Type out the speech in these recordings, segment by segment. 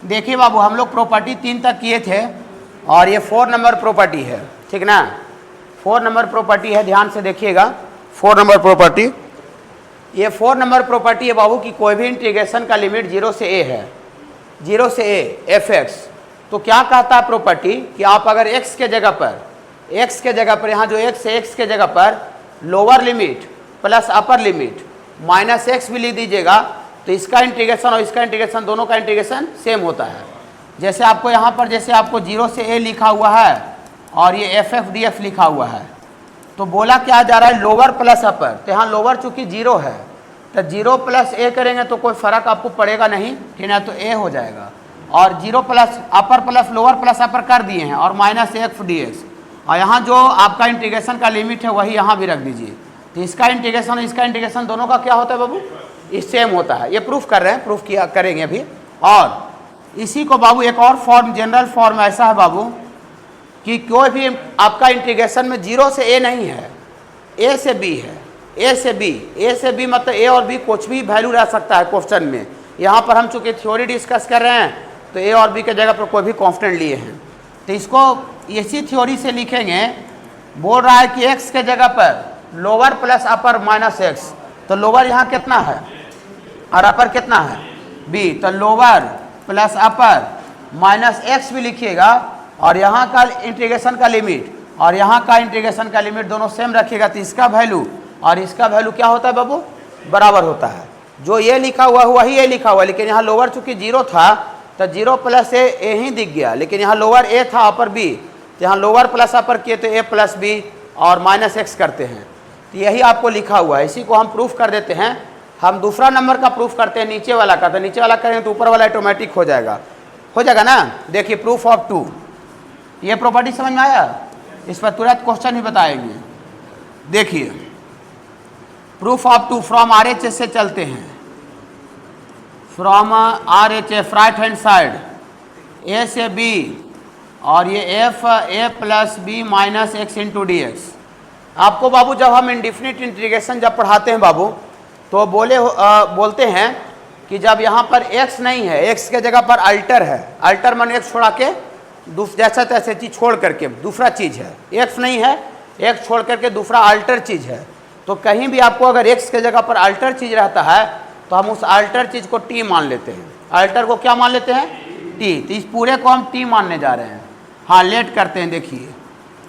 देखिए बाबू, हम लोग प्रॉपर्टी 3 तक किए थे और ये 4 नंबर प्रॉपर्टी है, ठीक ना। 4 नंबर प्रॉपर्टी है, ध्यान से देखिएगा। 4 नंबर प्रॉपर्टी, ये 4 नंबर प्रॉपर्टी है बाबू कि कोई भी इंटीग्रेशन का लिमिट 0 से a है, 0 से a एफ एक्स। तो क्या कहता है प्रॉपर्टी कि आप अगर x के जगह पर यहाँ जो x है, x के जगह पर lower limit plus upper limit minus x भी लिख दीजिएगा तो इसका इंटीग्रेशन और इसका इंटीग्रेशन दोनों का इंटीग्रेशन सेम होता है। जैसे आपको यहाँ पर जैसे आपको 0 से a लिखा हुआ है और ये एफ एफ डी एफ लिखा हुआ है, तो बोला क्या जा रहा है लोअर प्लस अपर। तो यहाँ लोअर चूंकि 0 है तो 0 प्लस a करेंगे तो कोई फर्क आपको पड़ेगा नहीं, ठीक है, तो a हो जाएगा। और 0 प्लस अपर प्लस लोअर प्लस अपर कर दिए हैं और माइनस एफ डी एक्स, और यहाँ जो आपका इंटीग्रेशन का लिमिट है वही यहाँ भी रख दीजिए। तो इसका इंटीग्रेशन इसका इंटीग्रेशन दोनों का क्या होता है बाबू, इस सेम होता है। ये प्रूफ कर रहे हैं, प्रूफ किया करेंगे अभी। और इसी को बाबू एक और फॉर्म, जनरल फॉर्म ऐसा है बाबू कि कोई भी आपका इंटीग्रेशन में 0 से a नहीं है, a से b है, a से b मतलब a और b कुछ भी वैल्यू रह सकता है क्वेश्चन में। यहाँ पर हम चूंकि थ्योरी डिस्कस कर रहे हैं तो a और b के जगह पर कोई भी कांस्टेंट लिए हैं, तो इसको इसी थ्योरी से लिखेंगे। बोल रहा है कि x के जगह पर लोअर प्लस अपर माइनस एक्स, तो लोअर यहाँ कितना है और अपर कितना है b, तो लोअर प्लस अपर माइनस एक्स भी लिखिएगा और यहाँ का इंटीग्रेशन का लिमिट और यहाँ का इंटीग्रेशन का लिमिट दोनों सेम रखिएगा। तो इसका वैल्यू और इसका वैल्यू क्या होता है बाबू, बराबर होता है। जो ये लिखा हुआ वही ये लिखा हुआ, लेकिन यहाँ लोअर चूंकि 0 था तो 0 प्लस ए ही दिख गया, लेकिन यहाँ लोअर a था अपर b, तो यहाँ लोअर प्लस अपर किए तो a प्लस b और माइनस एक्स करते हैं। तो यही आपको लिखा हुआ है, इसी को हम प्रूफ कर देते हैं। हम दूसरा नंबर का प्रूफ करते हैं नीचे वाला का, तो नीचे वाला करेंगे तो ऊपर वाला ऑटोमेटिक हो जाएगा ना। देखिए प्रूफ ऑफ 2, ये प्रॉपर्टी समझ में आया, इस पर तुरंत क्वेश्चन ही बताएंगे। देखिए प्रूफ ऑफ 2 फ्रॉम RHS से चलते हैं, from RHS right hand side a से b और ये f a plus B minus x into D x. आपको बाबू जब हम इंडिफिनिट इंटीग्रेशन जब पढ़ाते हैं बाबू तो बोलते हैं कि जब यहाँ पर x नहीं है, x के जगह पर अल्टर है, अल्टर मान x छोड़ा के जैसा तैसे चीज़ छोड़ करके दूसरा चीज़ है, x नहीं है, x छोड़ करके दूसरा अल्टर चीज़ है। तो कहीं भी आपको अगर x के जगह पर अल्टर चीज़ रहता है तो हम उस अल्टर चीज़ को t मान लेते हैं। अल्टर को क्या मान लेते हैं, t। तो इस पूरे को हम t मानने जा रहे हैं। हाँ लेट करते हैं, देखिए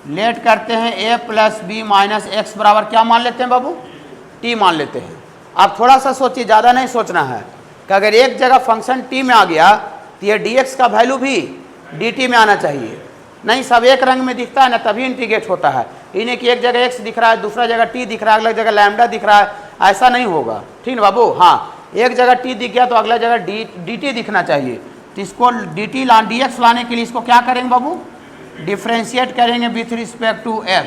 लेट करते हैं a plus B minus x बराबर क्या मान लेते हैं बाबू, t मान लेते हैं। आप थोड़ा सा सोचिए, ज़्यादा नहीं सोचना है कि अगर एक जगह फंक्शन t में आ गया तो ये dx का वैल्यू भी dt में आना चाहिए। नहीं सब एक रंग में दिखता है ना, तभी इंटीग्रेट होता है। इन्हें कि एक जगह x दिख रहा है, दूसरा जगह t दिख रहा है, अगला जगह लैम्डा दिख रहा है, ऐसा नहीं होगा, ठीक है बाबू। हाँ एक जगह t दिख गया तो अगला जगह dt दिखना चाहिए। तो इसको dx लाने के लिए इसको क्या करेंगे बाबू, डिफ्रेंशिएट करेंगे विथ रिस्पेक्ट टू x।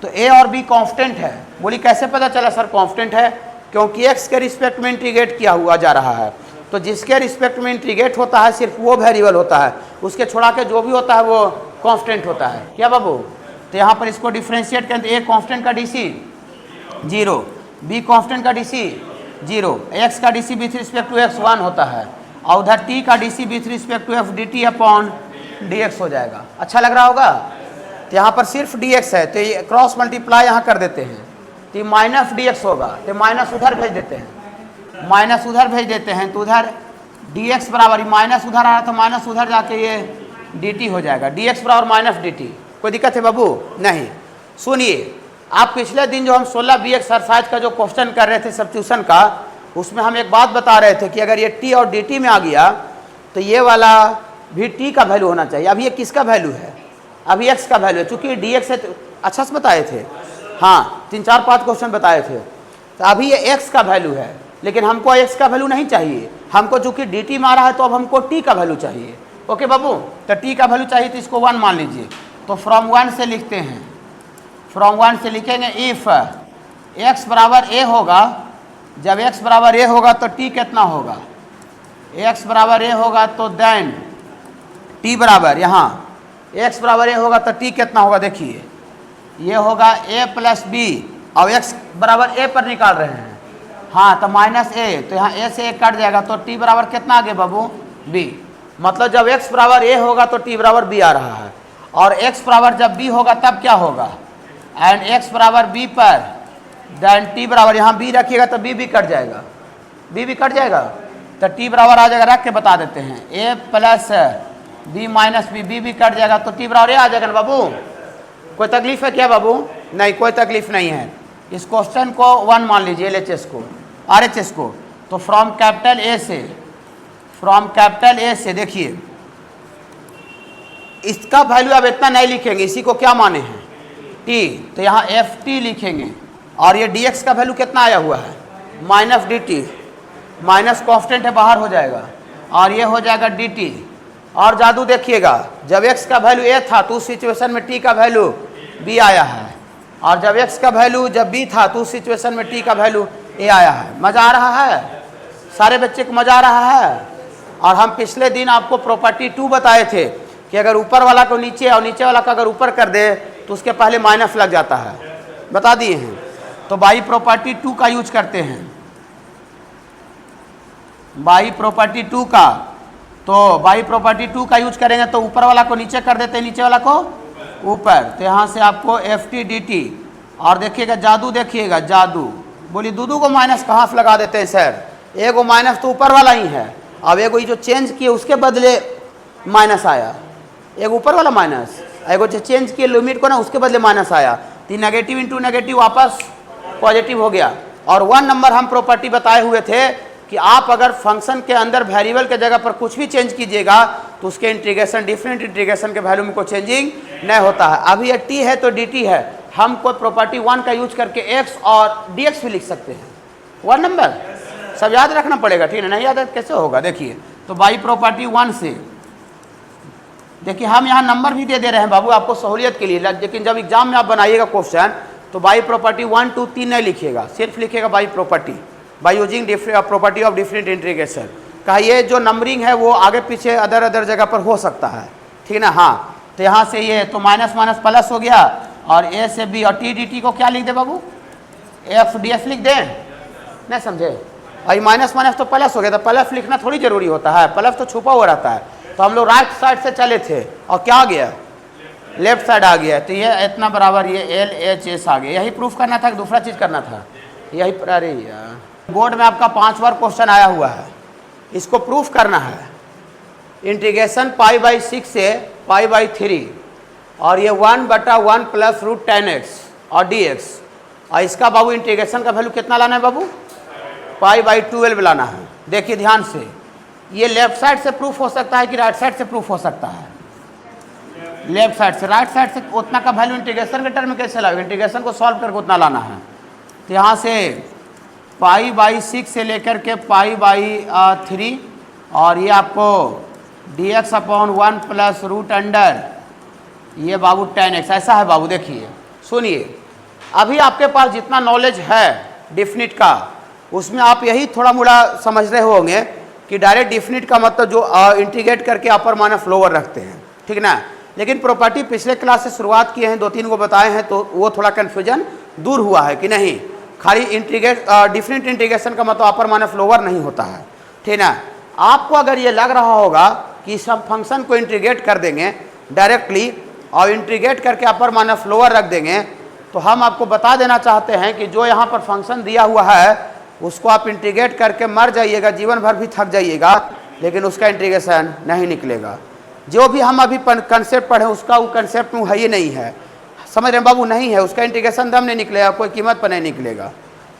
तो a और b कांस्टेंट है। बोली कैसे पता चला सर कांस्टेंट है, क्योंकि x के रिस्पेक्ट में इंटीग्रेट किया हुआ जा रहा है। तो जिसके रिस्पेक्ट में इंटीग्रेट होता है सिर्फ वो वेरिएबल होता है, उसके छोड़ा के जो भी होता है वो कांस्टेंट होता है, क्या बाबू। तो यहाँ पर इसको डिफ्रेंशिएट करें तो a कांस्टेंट का डी सी 0, b कांस्टेंट का डी सी 0, x का D C with respect to x 1 होता है और उधर t का D C with respect to f dt upon dx हो जाएगा। अच्छा लग रहा होगा। तो यहाँ पर सिर्फ dx है तो ये क्रॉस मल्टीप्लाई यहाँ कर देते हैं तो माइनस dx होगा, तो माइनस उधर भेज देते हैं, माइनस उधर भेज देते हैं तो उधर dx बराबर माइनस उधर आ रहा तो माइनस उधर जाके ये dt हो जाएगा, dx बराबर माइनस dt। कोई दिक्कत है बाबू, नहीं। सुनिए आप पिछले दिन जो हम 16b एक्सरसाइज का जो क्वेश्चन कर रहे थे सब्स्टिट्यूशन का, उसमें हम एक बात बता रहे थे कि अगर ये t और dt में आ गया तो ये वाला भी t का वैल्यू होना चाहिए। अब ये किसका वैल्यू है, अभी x का वैल्यू है, चूंकि dx है तो अच्छा से बताए थे, हाँ 3-4-5 क्वेश्चन बताए थे। तो अभी ये x का वैल्यू है, लेकिन हमको x का वैल्यू नहीं चाहिए, हमको चूंकि dt में आ रहा है तो अब हमको t का वैल्यू चाहिए। ओके बाबू, तो t का वैल्यू चाहिए तो इसको 1 मान लीजिए। तो फ्रॉम 1 से लिखते हैं, फ्रॉम 1 से लिखेंगे इफ x बराबर a होगा, जब x बराबर a होगा तो t कितना होगा, x बराबर a होगा तो देन t बराबर यहाँ x बराबर a होगा तो t कितना होगा, देखिए ये होगा a प्लस बी और x बराबर a पर निकाल रहे हैं, हाँ तो माइनस a, तो यहाँ a से a कट जाएगा तो t बराबर कितना आ गया बाबू b। मतलब जब x बराबर a होगा तो t बराबर b आ रहा है, और x बराबर जब b होगा तब क्या होगा, एंड x बराबर b पर देन t बराबर, यहाँ b रखिएगा तो b भी कट जाएगा, b भी कट जाएगा, तो t बराबर आ जाएगा, रख के बता देते हैं a plus b minus b, b भी कट जाएगा तो t बराबर a आ जाएगा ना बाबू। कोई तकलीफ है क्या बाबू? नहीं, कोई तकलीफ नहीं है। इस क्वेश्चन को 1 मान लीजिए, LHS को, RHS को। तो फ्रॉम कैपिटल ए से देखिए, इसका वैल्यू अब इतना नहीं लिखेंगे, इसी को क्या माने हैं, t, तो यहाँ ft लिखेंगे, और ये dx का वैल्यू कितना आया हुआ है, माइनस dt, माइनस कॉन्स्टेंट है बाहर हो जाएगा, और ये हो जाएगा dt। और जादू देखिएगा, जब x का वैल्यू a था तो उस सिचुएशन में t का वैल्यू b आया है, और जब x का वैल्यू जब b था तो उस सिचुएशन में t का वैल्यू a आया है। मजा आ रहा है? सारे बच्चे को मजा आ रहा है? और हम पिछले दिन आपको प्रॉपर्टी 2 बताए थे कि अगर ऊपर वाला को नीचे और नीचे वाला को अगर ऊपर कर दे तो उसके पहले माइनस लग जाता है, बता दिए हैं। तो बाई प्रॉपर्टी 2 का यूज करते हैं, बाई प्रॉपर्टी 2 का, तो बाई प्रॉपर्टी 2 का यूज करेंगे तो ऊपर वाला को नीचे कर देते हैं, नीचे वाला को ऊपर, तो यहाँ से आपको ft dt, और देखिएगा जादू, देखिएगा जादू, बोली दूधू को माइनस कहाँ से लगा देते हैं सर, एगो माइनस तो ऊपर वाला ही है, अब एगो जो चेंज किए उसके बदले माइनस आया, एक ऊपर वाला माइनस, एगो जो चेंज किए लिमिट को ना उसके बदले माइनस आया, तो नेगेटिव इंटू नेगेटिव वापस पॉजिटिव हो गया। और 1 नंबर हम प्रॉपर्टी बताए हुए थे कि आप अगर फंक्शन के अंदर वेरिएबल के जगह पर कुछ भी चेंज कीजिएगा तो उसके इंटीग्रेशन, डिफरेंट इंटीग्रेशन के वैल्यू में कोई चेंजिंग नहीं होता है। अभी ये t है तो dt है, हम कोई प्रॉपर्टी 1 का यूज करके x और dx भी लिख सकते हैं। 1 नंबर सब याद रखना पड़ेगा, ठीक है, नहीं याद कैसे होगा। देखिए तो बाई प्रॉपर्टी 1 से, देखिए हम यहाँ नंबर भी दे रहे हैं बाबू आपको सहूलियत के लिए, लेकिन जब एग्जाम में आप बनाइएगा क्वेश्चन तो बाई प्रॉपर्टी 1 2 3 नहीं लिखिएगा, सिर्फ लिखिएगा by property, by using property of different integration. कहा ये जो नंबरिंग है वो आगे पीछे अदर जगह पर हो सकता है, ठीक ना। हाँ, तो यहाँ से ये तो माइनस माइनस प्लस हो गया, और a से b, और t dt को क्या लिख दे बाबू, f ds लिख दें, नहीं समझे। और माइनस माइनस तो प्लस हो गया, तो प्लस लिखना थोड़ी जरूरी होता है, प्लस तो छुपा हुआ रहता है। तो हम लोग राइट साइड से चले थे और क्या आ गया, लेफ्ट साइड आ गया, तो ये इतना बराबर ये LHS आ गया। यही प्रूफ करना था कि दूसरा चीज़ करना था, यही। अरे यार बोर्ड में आपका 5 बार क्वेश्चन आया हुआ है, इसको प्रूफ करना है। इंटीग्रेशन π/6 से π/3, और ये 1/1 प्लस रूट 10x और dx, और इसका बाबू इंटीग्रेशन का वैल्यू कितना लाना है बाबू, π/12 लाना है। देखिए ध्यान से, ये लेफ्ट साइड से प्रूफ हो सकता है कि राइट साइड से प्रूफ हो सकता है, लेफ्ट साइड से। राइट साइड से उतना का वैल्यू इंटीग्रेशन के टर्म में कैसे लाओगे, इंटीग्रेशन को सॉल्व करके उतना लाना है। तो यहाँ से π/6 से लेकर के π/3, और ये आपको dx/1 प्लस रूट अंडर ये बाबू 10x, ऐसा है बाबू। देखिए सुनिए, अभी आपके पास जितना नॉलेज है डिफिनिट का, उसमें आप यही थोड़ा मोड़ा समझ रहे होंगे कि डायरेक्ट डिफिनिट का मतलब जो इंटीग्रेट करके अपर माइनस लोअर रखते हैं, ठीक ना। लेकिन प्रॉपर्टी पिछले क्लास से शुरुआत किए हैं, 2-3 को बताए हैं, तो वो थोड़ा कन्फ्यूजन दूर हुआ है कि नहीं। खाली डिफरेंट इंटीग्रेशन का मतलब अपर माइनस लोअर नहीं होता है, ठीक ना। आपको अगर ये लग रहा होगा कि सब फंक्शन को इंटीग्रेट कर देंगे डायरेक्टली और इंटीग्रेट करके अपर माइनस लोअर रख देंगे, तो हम आपको बता देना चाहते हैं कि जो यहाँ पर फंक्शन दिया हुआ है उसको आप इंटीग्रेट करके मर जाइएगा, जीवन भर भी थक जाइएगा, लेकिन उसका इंटीग्रेशन नहीं निकलेगा। जो भी हम अभी कंसेप्ट पढ़े उसका वो कंसेप्ट में है ही नहीं है, समझ रहे बाबू, नहीं है उसका इंटीग्रेशन दम नहीं निकलेगा, कोई कीमत पर नहीं निकलेगा,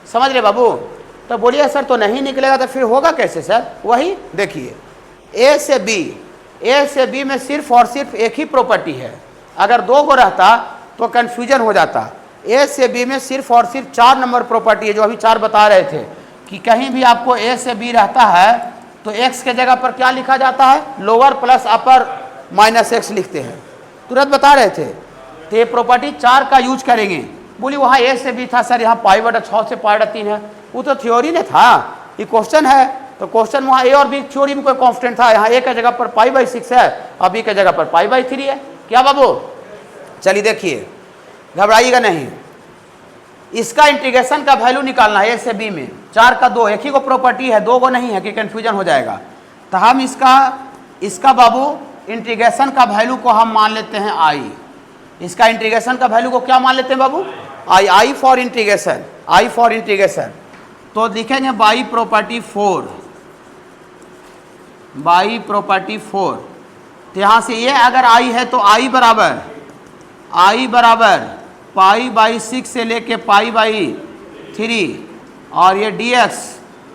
समझ रहे बाबू। तो बोलिए सर तो नहीं निकलेगा तो फिर होगा कैसे सर, वही देखिए a से b में सिर्फ और सिर्फ एक ही प्रॉपर्टी है, अगर 2 को रहता तो कन्फ्यूजन हो जाता। a से b में सिर्फ और सिर्फ 4 नंबर प्रॉपर्टी है, जो अभी 4 बता रहे थे कि कहीं भी आपको a से b रहता है तो x के जगह पर क्या लिखा जाता है, लोअर प्लस अपर माइनस x लिखते हैं, तुरंत बता रहे थे। तो ये प्रॉपर्टी 4 का यूज करेंगे। बोली वहाँ a से b था सर, यहाँ π/6 से π/3 है, वो तो थ्योरी ने था, ये क्वेश्चन है, तो क्वेश्चन वहाँ a और b थ्योरी में कोई कांस्टेंट था, यहाँ a के जगह पर π/6 है और b के जगह पर π/3 है। क्या बाबू, चलिए देखिए, घबराइएगा नहीं, इसका इंटीग्रेशन का वैल्यू निकालना है। a से b में 4 का 2, एक ही को प्रॉपर्टी है, 2 को नहीं है कि कंफ्यूजन हो जाएगा। तो हम इसका इसका बाबू इंटीग्रेशन का वैल्यू को हम मान लेते हैं आई। इसका इंटीग्रेशन का वैल्यू को क्या मान लेते हैं बाबू? I for integration, I for integration. तो लिखेंगे बाई प्रॉपर्टी 4, बाई प्रॉपर्टी 4। तो यहाँ से ये अगर आई है तो आई बराबर पाई बाई 6 से लेके पाई बाई 3, और ये dx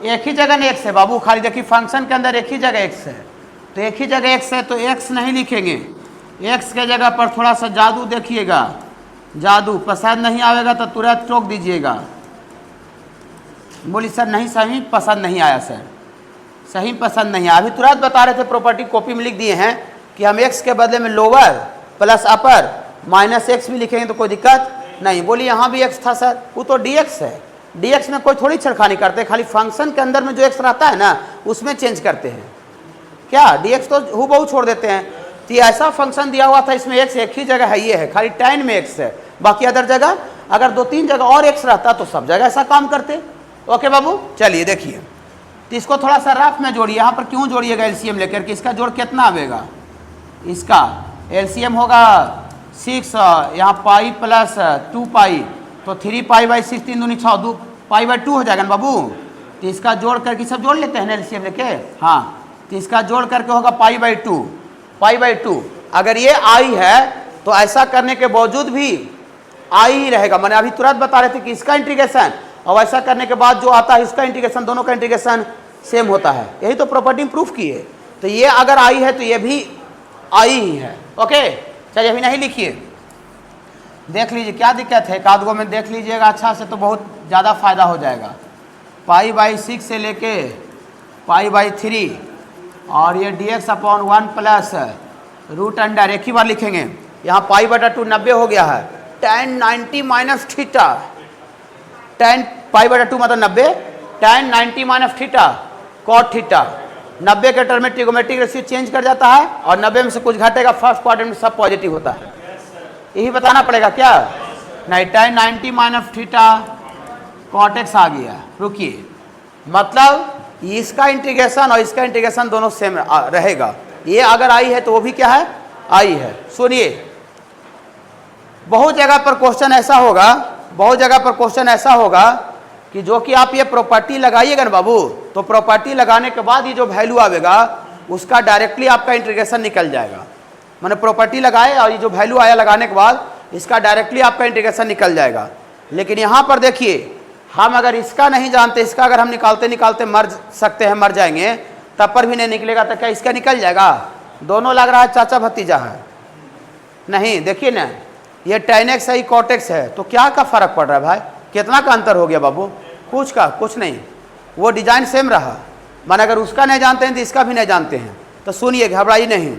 एक ही जगह x है बाबू, खाली देखिए फंक्शन के अंदर एक ही जगह x है, तो एक ही जगह x है तो x नहीं लिखेंगे, x के जगह पर थोड़ा सा जादू देखिएगा, जादू पसंद नहीं आएगा तो तुरंत टोक दीजिएगा। बोली सर नहीं सही पसंद नहीं आया, सर सही पसंद नहीं आया। अभी तुरंत बता रहे थे प्रॉपर्टी कॉपी में लिख दिए हैं कि हम x के बदले में लोअर प्लस अपर माइनस x भी लिखेंगे तो कोई दिक्कत नहीं। बोली यहाँ भी x था सर, वो तो dx है, dx में कोई थोड़ी छेड़खानी करते, खाली फंक्शन के अंदर में जो x रहता है ना उसमें चेंज करते हैं क्या, dx तो हूबहू छोड़ देते हैं। तो ऐसा फंक्शन दिया हुआ था, इसमें x एक ही जगह है, ये है खाली tan में x है, बाकी अदर जगह अगर 2-3 जगह और x रहता तो सब जगह ऐसा काम करते। ओके बाबू, चलिए देखिए, तो इसको थोड़ा सा रफ में जोड़िए। यहाँ पर क्यों जोड़िएगा एलसीएम लेकर के, इसका जोड़ कितना आएगा, इसका एलसीएम होगा 6, यहाँ पाई प्लस 2 पाई, तो 3 पाई बाई 6 3 दूनी 6, 2 पाई बाई 2 हो जाएगा ना बाबू। तो इसका जोड़ करके सब जोड़ लेते हैं ना एलसीएम लेके, हाँ, तो इसका जोड़ करके होगा पाई बाई 2, पाई बाई 2। अगर ये आई है तो ऐसा करने के बावजूद भी आई ही रहेगा। मैंने अभी तुरंत बता रहे थे कि इसका इंटीग्रेशन और ऐसा करने के बाद जो आता है इसका इंटीग्रेशन, दोनों का इंटीग्रेशन सेम होता है, यही तो प्रॉपर्टी प्रूफ की है। तो ये अगर आई है तो ये भी आई ही है। ओके चलिए, अभी नहीं लिखिए, देख लीजिए क्या दिक्कत है, एक आध गो में देख लीजिएगा अच्छा से तो बहुत ज़्यादा फायदा हो जाएगा। पाई बाई 6 से लेके पाई बाई 3 और ये dx upon 1 plus root under, एक ही बार लिखेंगे। यहाँ पाई बटा 2 90 हो गया है, tan 90 minus theta, tan pi बटा 2 मतलब 90, tan 90 minus theta cot theta. 90 के टर्म में ट्रिगोमेट्रिक रेशियो चेंज कर जाता है और 90 में से कुछ घटेगा, फर्स्ट क्वाड्रेंट में सब पॉजिटिव होता है, यही बताना पड़ेगा क्या, नहीं tan 90 minus theta cot x आ गया। रुकिए, मतलब इसका इंटीग्रेशन और इसका इंटीग्रेशन दोनों सेम रहेगा। ये अगर आई है तो वो भी क्या है, आई है। सुनिए, बहुत जगह पर क्वेश्चन ऐसा होगा, बहुत जगह पर क्वेश्चन ऐसा होगा कि जो कि आप ये प्रॉपर्टी लगाइएगा ना बाबू, तो प्रॉपर्टी लगाने के बाद ये जो वैल्यू आएगा उसका डायरेक्टली आपका इंटीग्रेशन निकल जाएगा। मैंने प्रॉपर्टी लगाए और ये जो वैल्यू आया लगाने के बाद इसका डायरेक्टली आपका इंटीग्रेशन निकल जाएगा। लेकिन यहाँ पर देखिए, हम अगर इसका नहीं जानते, इसका अगर हम निकालते निकालते मर सकते हैं, मर जाएंगे, तब पर भी नहीं निकलेगा तो क्या इसका निकल जाएगा? दोनों लग रहा है चाचा भतीजा है, नहीं। देखिए ना, ये tan x है, cot x है, तो क्या का फर्क पड़ रहा है भाई, कितना का अंतर हो गया बाबू? कुछ का कुछ नहीं, वो डिजाइन सेम रहा। माने अगर उसका नहीं जानते हैं तो इसका भी नहीं जानते हैं। तो सुनिए, घबराइए नहीं,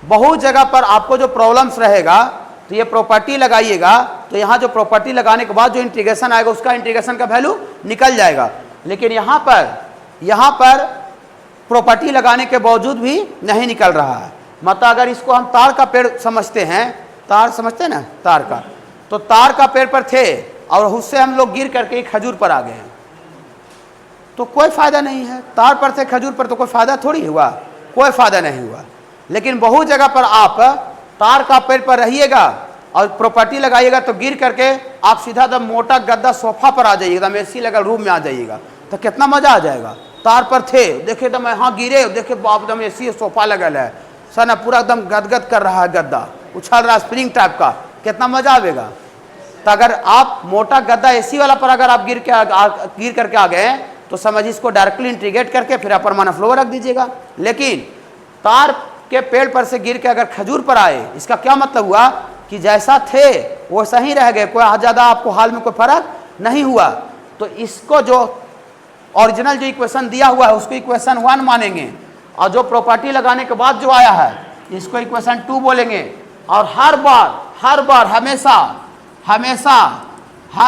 बहुत जगह पर आपको जो प्रॉब्लम्स रहेगा तो ये प्रॉपर्टी लगाइएगा, तो यहाँ जो प्रॉपर्टी लगाने के बाद जो इंटीग्रेशन आएगा उसका इंटीग्रेशन का वैल्यू निकल जाएगा। लेकिन यहाँ पर प्रॉपर्टी लगाने के बावजूद भी नहीं निकल रहा है। मतलब अगर इसको हम तार का पेड़ समझते हैं, तार समझते हैं ना, तार का, तो तार का पेड़ पर थे और उससे हम लोग गिर करके खजूर पर आ गए हैं, तो कोई फायदा नहीं है। तार पर से खजूर पर तो कोई फायदा थोड़ी हुआ, कोई फायदा नहीं हुआ। लेकिन बहुत जगह पर आप तार का पेड़ पर रहिएगा और प्रॉपर्टी लगाइएगा तो गिर करके आप सीधा एकदम मोटा गद्दा सोफा पर आ जाइएगा, एकदम एसी लगा रूम में आ जाइएगा, तो कितना मजा आ जाएगा। तार पर थे, देखे एकदम यहाँ गिरे, देखे बाप एकदम एसी सोफा लगल है, सर ना पूरा एकदम गदगद कर रहा है, गद्दा उछल रहा है स्प्रिंग टाइप का, कितना मजा आवेगा। तो अगर आप मोटा गद्दा एसी वाला पर अगर आप गिर करके आ गए तो समझिए इसको डायरेक्टली इंटीग्रेट करके फिर अपर माना फ्लोर रख दीजिएगा। लेकिन तार के पेड़ पर से गिर के अगर खजूर पर आए, इसका क्या मतलब हुआ कि जैसा थे वो सही रह गए, कोई ज़्यादा आपको हाल में कोई फर्क नहीं हुआ। तो इसको जो ओरिजिनल जो इक्वेशन दिया हुआ है उसको इक्वेशन 1 मानेंगे, और जो प्रॉपर्टी लगाने के बाद जो आया है इसको इक्वेशन 2 बोलेंगे। और हर बार हर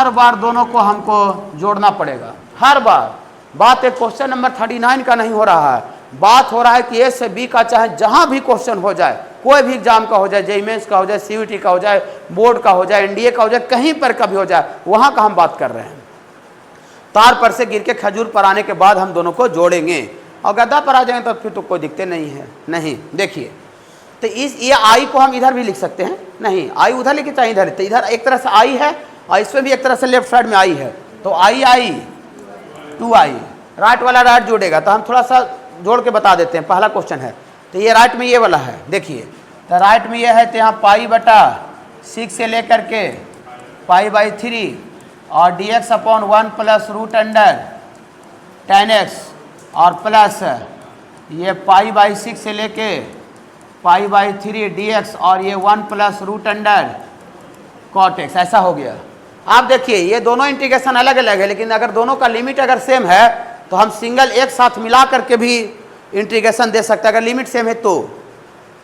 बार दोनों को हमको जोड़ना पड़ेगा, हर बार। बात एक क्वेश्चन नंबर 39 का नहीं हो रहा है, बात हो रहा है कि ए से बी का चाहे जहां भी क्वेश्चन हो जाए, कोई भी एग्जाम का हो जाए, जेईई मेंस का हो जाए, सीयूईटी का हो जाए, बोर्ड का हो जाए, एनडीए का हो जाए, कहीं पर कभी हो जाए, वहां का हम बात कर रहे हैं। तार पर से गिर के खजूर पर आने के बाद हम दोनों को जोड़ेंगे। और गद्दा पर आ जाएंगे तो फिर तो कोई दिक्कत नहीं है। नहीं, देखिए तो इस ये आई को हम इधर भी लिख सकते हैं, नहीं आई उधर लेके चाहिए इधर, तो इधर एक तरह से आई है और इसमें भी एक तरह से लेफ्ट साइड में आई है, तो आई आई 2i, राइट वाला राइट जोड़ेगा। तो हम थोड़ा सा जोड़ के बता देते हैं। पहला क्वेश्चन है तो ये राइट में ये वाला है, देखिए तो राइट में ये है तो यहाँ पाई बटा 6 से लेकर के π/3 और dx upon 1 plus root under tan x और प्लस ये π/6 से लेके π/3 dx और ये 1 plus root under cot x, ऐसा हो गया। आप देखिए ये दोनों इंटीग्रेशन अलग अलग है, लेकिन अगर दोनों का लिमिट अगर सेम है तो हम सिंगल एक साथ मिला करके भी इंटीग्रेशन दे सकते हैं अगर लिमिट सेम है तो,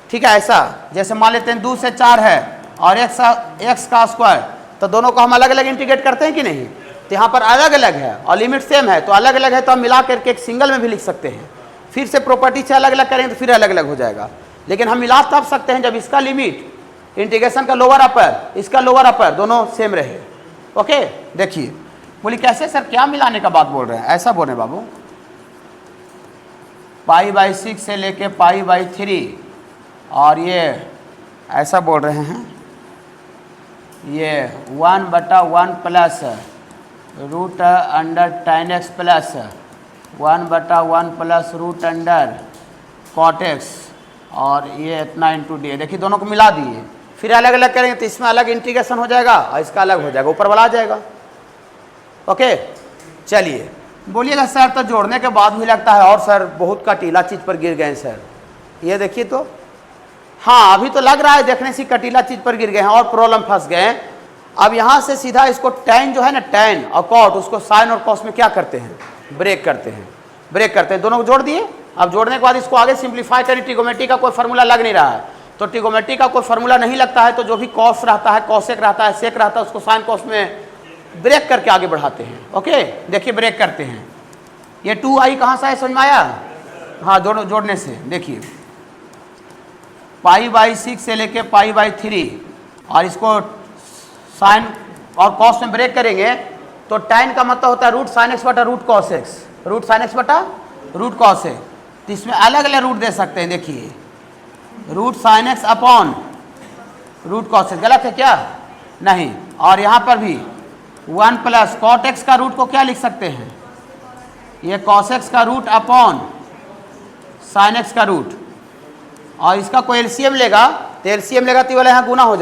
ठीक है। ऐसा जैसे मान लेते हैं 2 से 4 है और x का स्क्वायर, तो दोनों को हम अलग अलग इंटीग्रेट करते हैं कि नहीं, तो यहाँ पर अलग अलग है और लिमिट सेम है तो अलग अलग है, तो हम मिला करके एक सिंगल में भी लिख सकते हैं। फिर से प्रॉपर्टी से अलग अलग करेंगे तो फिर अलग अलग हो जाएगा, लेकिन हम मिला तब सकते हैं जब इसका लिमिट इंटीग्रेशन का लोअर अपर इसका लोअर अपर दोनों सेम रहे। ओके, देखिए बोली कैसे सर, क्या मिलाने का बात बोल रहे हैं, ऐसा बोल रहे हैं बाबू, π/6 से लेके π/3 और ये ऐसा बोल रहे हैं ये 1/1 plus root under tan x plus 1/1 plus root under cot x और ये इतना इंटू डी। देखिए दोनों को मिला दिए, फिर अलग अलग करेंगे तो इसमें अलग इंटीग्रेशन हो जाएगा और इसका अलग हो जाएगा, ऊपर वाला आ जाएगा। ओके, चलिए बोलिएगा सर तो जोड़ने के बाद भी लगता है और सर बहुत कटीला चीज़ पर गिर गए सर, ये देखिए तो हाँ अभी तो लग रहा है देखने से कटीला चीज़ पर गिर गए हैं और प्रॉब्लम फंस गए हैं। अब यहाँ से सीधा इसको tan जो है ना tan और cot उसको sin और cos में क्या करते हैं, ब्रेक करते हैं, दोनों को जोड़ दिए। अब जोड़ने के बाद इसको आगे सिंप्लीफाई करें, ट्रिगोमेट्री का कोई फार्मूला लग नहीं रहा है, तो ट्रिगोमेट्री का कोई फार्मूला नहीं लगता है तो जो भी cos रहता है cosec रहता है sec रहता है उसको sin cos में ब्रेक करके आगे बढ़ाते हैं। ओके, देखिए ब्रेक करते हैं। ये 2i कहाँ से है समझ में आया, हाँ जोड़ने से देखिए π/6 से लेके π/3 और इसको साइन और cos में ब्रेक करेंगे तो tan का मतलब होता है रूट साइन एक्स बटा root cos x, root sine x बटा रूट cos x, तो इसमें अलग अलग रूट दे सकते हैं। देखिए root sine x upon root cos x, गलत है क्या, नहीं। और यहाँ पर भी 1 प्लस cot x का रूट को क्या लिख सकते हैं, ये cos x का रूट अपॉन साइन एक्स का रूट, और इसका कोई एलसीएम लेगा तो एलसीएम लेगा तो वाला यहाँ गुना हो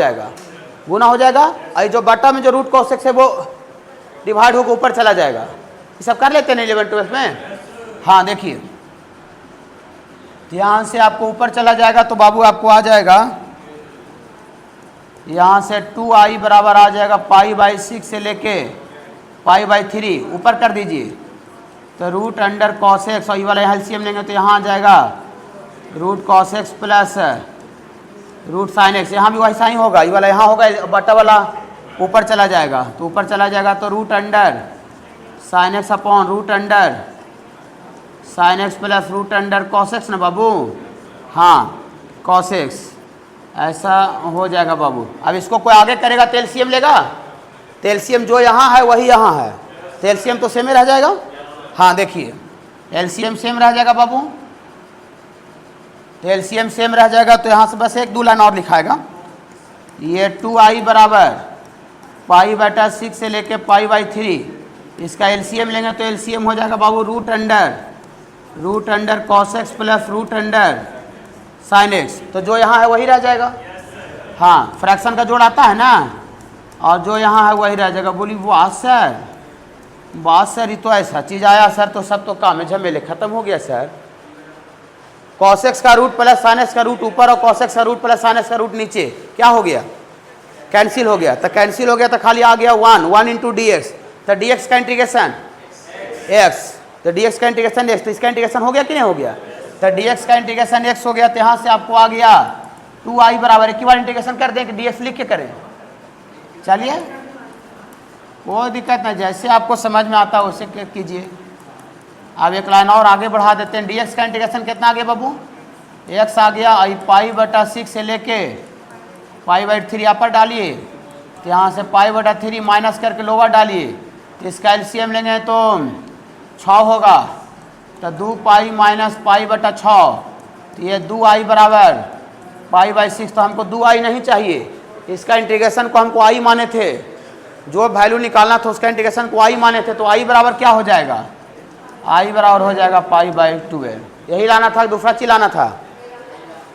जाएगा और जो बटा में जो रूट cos x है वो डिवाइड होकर ऊपर चला जाएगा। ये सब कर लेते हैं 11-12 में, हाँ देखिए यहाँ से आपको ऊपर चला जाएगा तो बाबू आपको आ जाएगा यहाँ से 2i बराबर आ जाएगा π/6 से लेके π/3, ऊपर कर दीजिए तो रूट अंडर cos x और ये वाला एलसीएम लेंगे तो यहाँ आ जाएगा root cos x plus root sine x, यहाँ भी वैसा ही होगा, ये वाला यहाँ होगा बटा वाला ऊपर चला जाएगा, तो ऊपर चला जाएगा तो root under sine x upon root under sine x plus root under cos x ना बाबू, हाँ cos x, ऐसा हो जाएगा बाबू। अब इसको कोई आगे करेगा तो एलसीएम लेगा, तो एलसीएम जो यहाँ है वही यहाँ है, तो एलसीएम तो सेम ही रह जाएगा। हाँ देखिए एलसीएम सेम रह जाएगा बाबू, तो एलसीएम सेम रह जाएगा, तो यहाँ से बस 1-2 लाइन और लिखाएगा। ये 2i बराबर π/6 से लेके π/3, इसका एलसीएम लेंगे तो एलसीएम हो जाएगा बाबू root under cos x plus root under sine x, तो जो यहाँ है वही रह जाएगा। हाँ फ्रैक्शन का जोड़ आता है ना, और जो यहाँ है वही रह जाएगा। बोली वाह सर ये तो ऐसा चीज़ आया सर, तो सब तो काम झमेले खत्म हो गया सर। cos x का रूट प्लस साइन एक्स का रूट ऊपर और cos x का रूट प्लस साइन एक्स का रूट नीचे, क्या हो गया, कैंसिल हो गया। तो कैंसिल हो गया तो खाली आ गया 1 इंटू डी एक्स, तो डी एक्स का इंटीग्रेशन x, तो डी एक्स का इंटीग्रेशन x, तो इसका इंटीग्रेशन हो गया कि नहीं हो गया, तो डी एक्स का इंटीग्रेशन x हो गया। तो यहाँ से आपको आ गया 2i बराबर, एक बार इंटीग्रेशन कर दें कि डी एक्स लिख के करें, चलिए कोई दिक्कत नहीं, जैसे आपको समझ में आता है वैसे कीजिए। अब एक लाइन और आगे बढ़ा देते हैं। dx का इंटीग्रेशन कितना आ गया बाबू, x आ गया, π/6 से लेके π/3 यहाँ पर डालिए, तो यहाँ से π/3 माइनस करके लोअर डालिए, तो इसका एलसीएम लेंगे तो 6 होगा, तो 2 पाई माइनस पाई बटा 6, तो ये 2i बराबर पाई बाई 6। तो हमको 2i नहीं चाहिए, इसका इंटीग्रेशन को हमको i माने थे, जो वैल्यू निकालना था उसका इंटीग्रेशन को i माने थे। तो i बराबर क्या हो जाएगा, i बराबर हो जाएगा पाई बाई 12। यही लाना था, दूसरा चीज लाना था।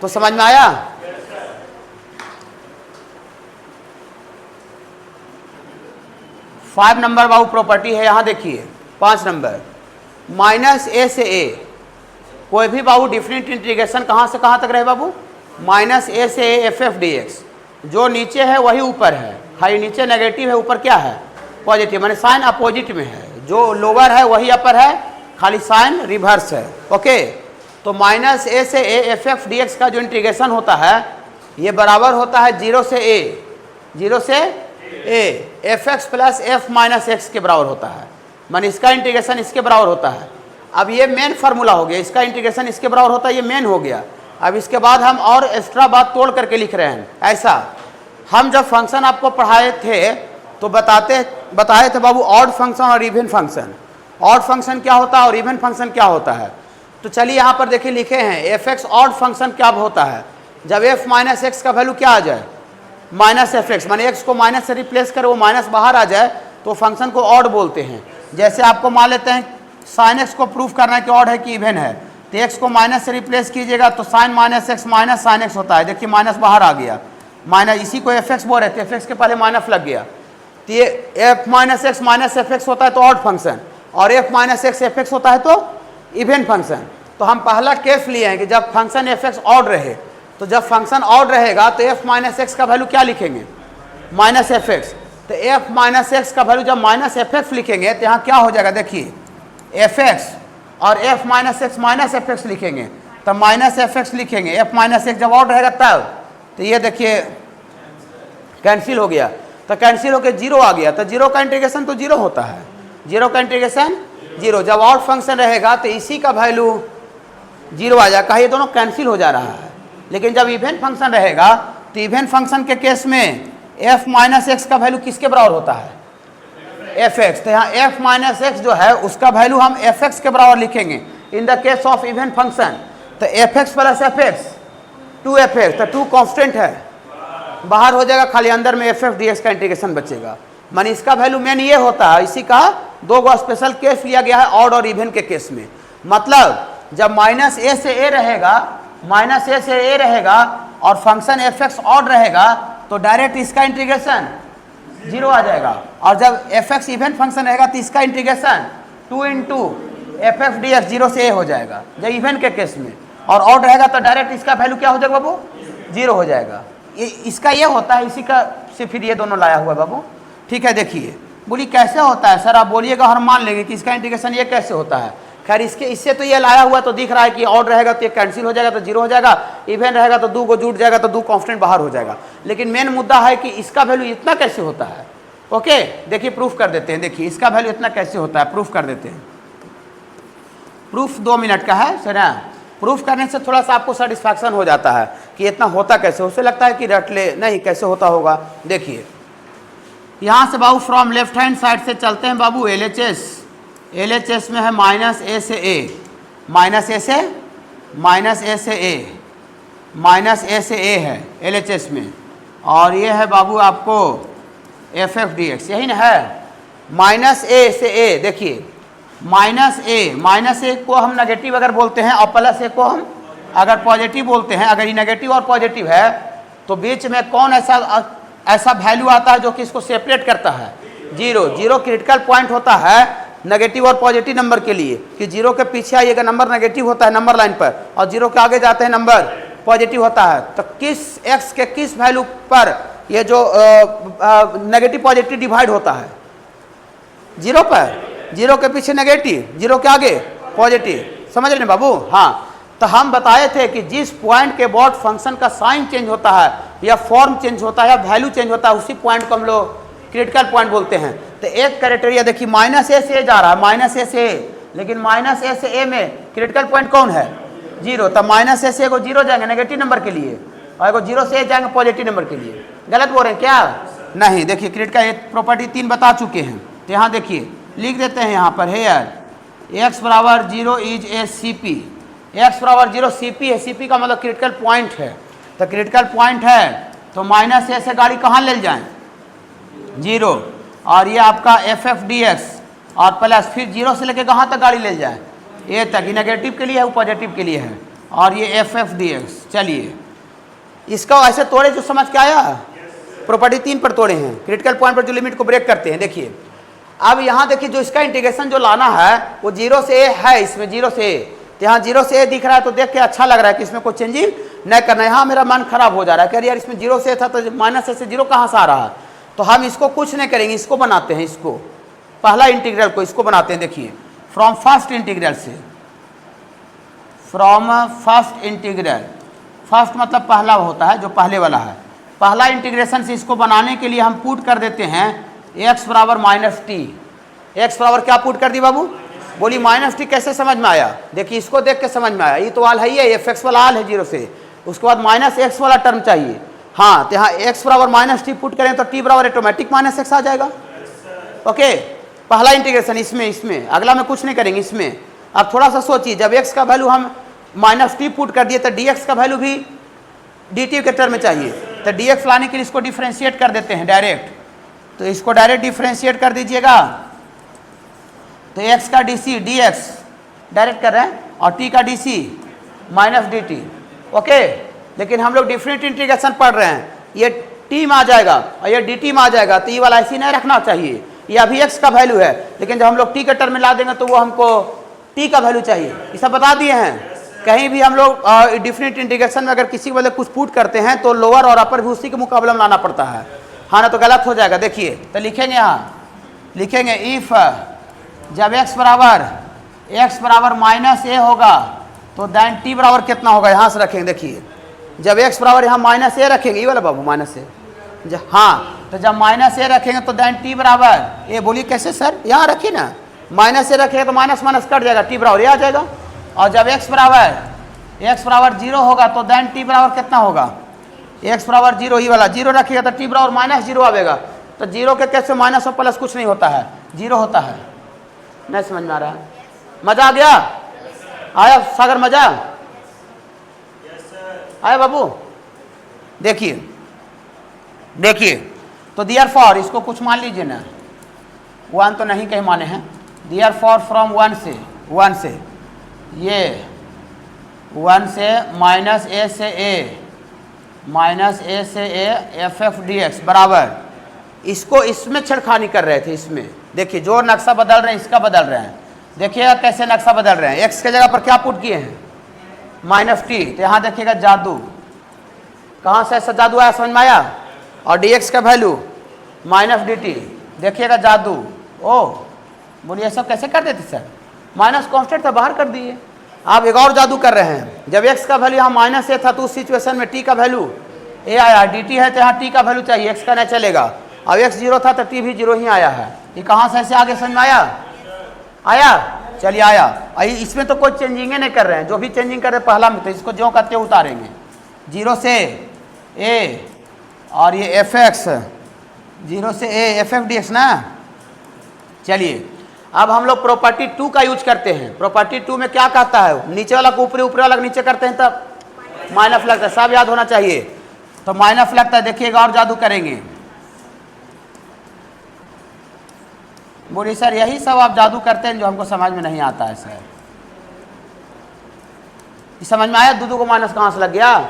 तो समझ में आया। फाइव नंबर बाबू प्रॉपर्टी है, यहां देखिए 5 नंबर, माइनस ए से ए। कोई भी बाबू डिफरेंट इंटीग्रेशन कहां से कहां तक रहे बाबू, माइनस ए से A F F D x. जो नीचे है वही ऊपर है, खाली नीचे नेगेटिव है, ऊपर क्या है पॉजिटिव, माने साइन अपोजिट में है। जो लोअर है वही अपर है, खाली साइन रिवर्स है। ओके, तो माइनस ए से A F F D x का जो इंटीग्रेशन होता है ये बराबर होता है 0 से ए, 0 से A F x plus F minus x के बराबर होता है, माने इसका इंटीग्रेशन इसके बराबर होता है। अब ये मेन फार्मूला हो गया, इसका इंटीग्रेशन इसके बराबर होता है, ये मेन हो गया। अब इसके बाद हम और एक्स्ट्रा बात तोड़ करके लिख रहे हैं। ऐसा हम जब फंक्शन आपको पढ़ाए थे तो बताए थे बाबू ऑड फंक्शन और इवन फंक्शन। ऑड फंक्शन क्या होता है और इवन फंक्शन क्या होता है। तो चलिए यहाँ पर देखिए लिखे हैं एफ एक्स ऑड फंक्शन क्या होता है, जब एफ माइनस एक्स का वैल्यू क्या आ जाए माइनस एफ एक्स, माने एक्स को माइनस से रिप्लेस करे वो माइनस बाहर आ जाए तो फंक्शन को ऑड बोलते हैं। जैसे आपको मान लेते हैं साइन एक्स को प्रूफ करना है कि ऑड है कि इवन है, तो एक्स को माइनस से रिप्लेस कीजिएगा तो sine minus x minus sine x होता है। देखिए माइनस बाहर आ गया, माइनस इसी को एफ एक्स बोल रहे थे, एफ एक्स के पहले माइनस लग गया, तो ये F minus x minus F x होता है तो ऑड फंक्शन, और F minus x F x होता है तो इवन फंक्शन। तो हम पहला केस लिए हैं कि जब फंक्शन एफ एक्स ऑड रहे, तो जब फंक्शन ऑड रहेगा तो एफ माइनस एक्स का वैल्यू क्या लिखेंगे माइनस एफ एक्स। तो एफ माइनस एक्स का वैल्यू जब माइनस एफ एक्स लिखेंगे तो यहाँ क्या हो जाएगा, देखिए एफ एक्स और एफ माइनस एक्स लिखेंगे, तब माइनस एफ एक्स लिखेंगे, एफ माइनस एक्स जब ऑड रहेगा तब, तो ये देखिए कैंसिल हो गया, तो कैंसिल होकर 0 आ गया, तो 0 का इंटीग्रेशन तो 0 होता है, 0 का इंटीग्रेशन 0। जब ऑड फंक्शन रहेगा तो इसी का वैल्यू 0 आ जाएगा, ये दोनों कैंसिल हो जा रहा है। लेकिन जब इवन फंक्शन रहेगा तो इवन फंक्शन के केस में एफ माइनस एक्स का वैल्यू किसके बराबर होता है एफ एक्स। तो यहाँ एफ माइनस एक्स जो है उसका वैल्यू हम एफ एक्स के बराबर लिखेंगे in the case of even function. तो f x plus f x 2 x, तो 2 कॉन्स्टेंट है, बाहर हो जाएगा, खाली अंदर में एफ एफ डी एक्स का इंटीग्रेशन बचेगा। माने इसका वैल्यू मेन ये होता है, इसी का 2 स्पेशल केस लिया गया है ऑड और इवन के केस में। मतलब जब माइनस ए से ए रहेगा और फंक्शन एफ एक्स ऑड रहेगा तो डायरेक्ट इसका इंटीग्रेशन 0 आ जाएगा, और जब एफ एक्स इवन फंक्शन रहेगा तो इसका integration 2 into F F D x 0 से ए हो जाएगा जब इवन के केस में, और ऑड रहेगा तो डायरेक्ट इसका वैल्यू क्या हो जाएगा बाबू 0 हो जाएगा। इसका ये होता है, इसी का से फिर ये दोनों लाया हुआ है बाबू। ठीक है, देखिए बोली कैसे होता है सर, आप बोलिएगा और मान लेंगे कि इसका इंटीग्रेशन ये कैसे होता है। खैर इससे तो ये लाया हुआ तो दिख रहा है कि ऑड रहेगा तो ये कैंसिल हो जाएगा तो 0 हो जाएगा, इवन रहेगा तो 2 को जुट जाएगा तो 2 कांस्टेंट बाहर हो जाएगा। लेकिन मेन मुद्दा है कि इसका वैल्यू इतना कैसे होता है। ओके, देखिए प्रूफ कर देते हैं। देखिए इसका वैल्यू इतना कैसे होता है, प्रूफ कर देते हैं। प्रूफ 2 मिनट का है सर। प्रूफ करने से थोड़ा सा आपको सेटिस्फैक्शन हो जाता है कि इतना होता कैसे, उससे लगता है कि रट ले, नहीं कैसे होता होगा। देखिए यहाँ से बाबू फ्रॉम लेफ्ट हैंड साइड से चलते हैं बाबू एलएचएस में है माइनस ए से ए, माइनस ए से ए है एलएचएस में, और ये है बाबू आपको एफ एफ डी एक्स, यही ना है माइनस ए से ए। देखिए माइनस ए को हम नेगेटिव अगर बोलते हैं और प्लस ए को हम अगर पॉजिटिव बोलते हैं, अगर ये नेगेटिव और पॉजिटिव है तो बीच में कौन ऐसा वैल्यू आता है जो कि इसको सेपरेट करता है 0 क्रिटिकल पॉइंट होता है नेगेटिव और पॉजिटिव नंबर के लिए, कि 0 के पीछे आइएगा नंबर नेगेटिव होता है नंबर लाइन पर, और 0 के आगे जाते हैं नंबर पॉजिटिव होता है। तो किस एक्स के किस वैल्यू पर ये जो नेगेटिव पॉजिटिव डिवाइड होता है 0 पर, 0 के पीछे नेगेटिव 0 के आगे पॉजिटिव, समझ रहे बाबू। हाँ, तो हम बताए थे कि जिस पॉइंट के बाद फंक्शन का साइन चेंज होता है या फॉर्म चेंज होता है या वैल्यू चेंज होता है, उसी पॉइंट को हम लोग क्रिटिकल पॉइंट बोलते हैं। तो एक क्राइटेरिया देखिए माइनस ए से जा रहा है, माइनस ए से, लेकिन माइनस ए से ए में क्रिटिकल पॉइंट कौन है 0, तब माइनस ए से 0 जाएंगे नेगेटिव नंबर के लिए, और 0 से ए जाएंगे पॉजिटिव नंबर के लिए। गलत बोल रहे हैं क्या? नहीं, देखिए क्रिटिकल प्रॉपर्टी 3 बता चुके हैं। तो यहाँ देखिए लिख देते हैं यहाँ पर हेयर एक्स बराबर 0 is a C P. X बराबर 0 सी पी है, सी पी का मतलब क्रिटिकल पॉइंट है, तो क्रिटिकल पॉइंट है तो माइनस ए से गाड़ी कहाँ ले जाएं, 0, और ये आपका एफ एफ डी एक्स और प्लस फिर 0 से लेके कहाँ तक गाड़ी ले जाए, ए तक। ये नेगेटिव के लिए है, वो पॉजिटिव के लिए है, और ये एफ एफ डी एक्स। चलिए इसका ऐसे तोड़े जो समझ के आया, प्रॉपर्टी 3 पर तोड़े हैं, क्रिटिकल पॉइंट पर जो लिमिट को ब्रेक करते हैं। देखिए अब यहाँ देखिए जो इसका इंटीग्रेशन जो लाना है वो 0 से ए है, इसमें 0 से ए, तो यहाँ 0 से ए दिख रहा है तो देख के अच्छा लग रहा है कि इसमें कोई चेंजिंग नहीं करना है। यहाँ मेरा मन खराब हो जा रहा है, कह रही यार इसमें 0 से ए था तो माइनस ए से 0 कहाँ से आ रहा है, तो हम इसको कुछ नहीं करेंगे, इसको बनाते हैं, इसको पहला इंटीग्रल को इसको बनाते हैं। देखिए फ्रॉम फर्स्ट इंटीग्रल से, फ्रॉम फर्स्ट इंटीग्रल, फर्स्ट मतलब पहला होता है जो पहले वाला है, पहला इंटीग्रेशन से इसको बनाने के लिए हम पुट कर देते हैं x बराबर माइनस टी। एक्स बराबर क्या पुट कर दी बाबू, बोली माइनस टी। कैसे समझ में आया, देखिए इसको देख के समझ में आया, ये तो आल है ही है, एफ एक्स वाला आल है 0 से, उसके बाद माइनस एक्स वाला टर्म चाहिए। हाँ तो यहाँ x बराबर माइनस टी पुट करें तो t बराबर ऑटोमेटिक माइनस एक्स आ जाएगा। ओके पहला इंटीग्रेशन इसमें अगला में कुछ नहीं करेंगे इसमें। अब थोड़ा सा सोचिए, जब x का वैल्यू हम माइनस टी पुट कर दिए तो dx का वैल्यू भी dt के टर्म में चाहिए, तो dx लाने के लिए इसको डिफ्रेंशिएट कर देते हैं डायरेक्ट, तो इसको डायरेक्ट डिफ्रेंशिएट कर दीजिएगा, तो x का dc dx डायरेक्ट कर रहे हैं और t का dc माइनस dt। ओके लेकिन हम लोग डिफरेंट इंटीग्रेशन पढ़ रहे हैं, ये t में आ जाएगा और ये dt में आ जाएगा, तो ये वाला ऐसी नहीं रखना चाहिए, ये अभी x का वैल्यू है, लेकिन जब हम लोग t के टर्म में ला देंगे तो वो हमको t का वैल्यू चाहिए। ये सब बता दिए हैं। कहीं भी हम लोग डिफरेंट इंटीग्रेशन में अगर किसी वाले कुछ पुट करते हैं तो लोअर और अपर भी उसी के मुकाबले में लाना पड़ता है, हाँ ना तो गलत हो जाएगा। देखिए तो लिखेंगे, यहाँ लिखेंगे इफ जब x बराबर माइनस ए होगा तो दैन t बराबर कितना होगा, यहाँ से रखेंगे। देखिए जब x बराबर यहाँ माइनस ए रखेंगे, ये वाला बाबू माइनस ए, हाँ तो जब माइनस ए रखेंगे तो दैन t बराबर ए। बोलिए कैसे सर, यहाँ रखिए ना, माइनस ए रखेंगे तो माइनस माइनस कट जाएगा, t बराबर ए आ जाएगा। और जब x बराबर 0 होगा तो दैन t बराबर कितना होगा, x बराबर 0, ही वाला 0 रखिएगा तो t बराबर माइनस 0 आएगा। तो 0 के कैसे माइनस और प्लस कुछ नहीं होता है, 0 होता है। नहीं समझ में आ रहा है, मजा आ गया, आया सागर मजा आया बाबू। देखिए तो दियर फॉर, इसको कुछ मान लीजिए ना, 1 तो नहीं कहीं माने हैं, दियर फॉर फ्रॉम 1 से ये 1 से माइनस ए से A F F D x बराबर, इसको इसमें छेड़खानी कर रहे थे इसमें। देखिए जो नक्शा बदल रहे हैं इसका बदल रहे हैं, देखिएगा कैसे नक्शा बदल रहे हैं। x के जगह पर क्या पुट किए हैं, माइनस टी, तो यहाँ देखिएगा जादू, कहाँ से ऐसा जादू आया समझ में आया, और dx का वैल्यू माइनस डी टी, देखिएगा जादू। ओ बोलिए सब कैसे कर देते सर, माइनस कॉन्स्टेंट था बाहर कर दिए। आप एक और जादू कर रहे हैं, जब x का वैल्यू यहाँ माइनस ए था तो उस सिचुएशन में t का वैल्यू ए आया, dt है तो यहाँ t का वैल्यू चाहिए, x का नहीं चलेगा। अब x 0 था तो t भी 0 ही आया है। ये कहाँ से ऐसे आगे समझ में आया, चलिए आया। इसमें तो कोई चेंजिंग नहीं कर रहे हैं, जो भी चेंजिंग कर रहे हैं पहला में, तो इसको जो कहते उतारेंगे 0 से a, और ये एफ एक्स 0 से a F F D x ना। चलिए अब हम लोग प्रॉपर्टी 2 का यूज करते हैं। प्रॉपर्टी 2 में क्या कहता है, नीचे वाला को ऊपरी, ऊपरी वाला को नीचे करते हैं तब माइनस लगता है, सब याद होना चाहिए। तो माइनस लगता है, देखिएगा और जादू करेंगे। बोलिए सर यही सब आप जादू करते हैं जो हमको समझ में नहीं आता है सर। समझ में आया, दो को माइनस कहाँ से लग गया,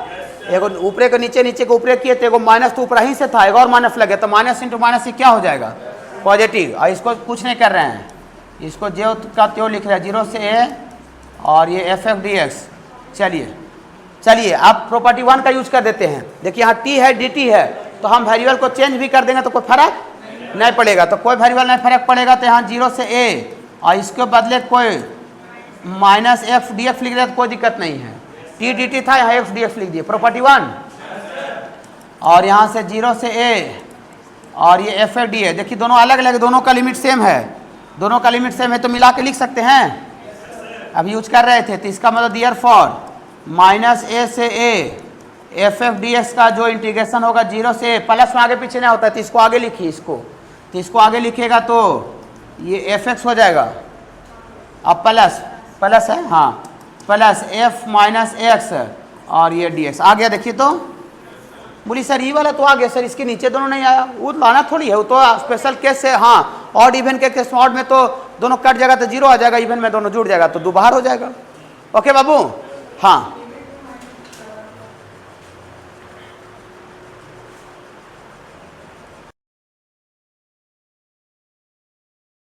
एगो ऊपरे को नीचे, नीचे को ऊपरे किए तो एगो माइनस तो ऊपर ही से था, एगो और माइनस लग गया, तो माइनस इंटू माइनस से क्या हो जाएगा, पॉजिटिव। और इसको कुछ नहीं कर रहे हैं, इसको जो का त्यों लिख रहे हैं 0 से a और ये एफ एफ डी एक्स। चलिए अब प्रॉपर्टी 1 का यूज कर देते हैं। देखिए यहाँ t है dt है, तो हम वेरिएबल को चेंज भी कर देंगे तो कोई फर्क नहीं पड़ेगा, तो कोई वेरिएबल नहीं फर्क पड़ेगा। तो यहाँ 0 से a और इसके बदले कोई माइनस एफ डी एक्स लिख दिया तो कोई दिक्कत नहीं है, t dt था यहाँ एफ डी एक्स लिख दिए, प्रॉपर्टी 1। और यहाँ से 0 से a और ये एफ एफ डी है, देखिए दोनों अलग अलग, दोनों का लिमिट सेम है, दोनों का लिमिट सेम है तो मिला के लिख सकते हैं। अब यूज कर रहे थे तो इसका मतलब दियर फॉर माइनस ए से A F F D x का जो इंटीग्रेशन होगा 0 से प्लस में आगे पीछे नहीं होता है, तो इसको आगे लिखिए, इसको तो इसको आगे लिखेगा तो ये एफ एक्स हो जाएगा, अब प्लस प्लस है, हाँ प्लस एफ माइनस एक्स और ये डी एक्स आ गया। देखिए तो बोली सर ये वाला तो आ गया सर, इसके नीचे दोनों नहीं आया, वो लाना थोड़ी है, वो तो स्पेशल केस है। हाँ ऑड इवन के केस में ऑड में तो दोनों कट जाएगा तो जीरो आ जाएगा, इवन में दोनों जुड़ जाएगा तो दो बाहर हो जाएगा। ओके बाबू, हाँ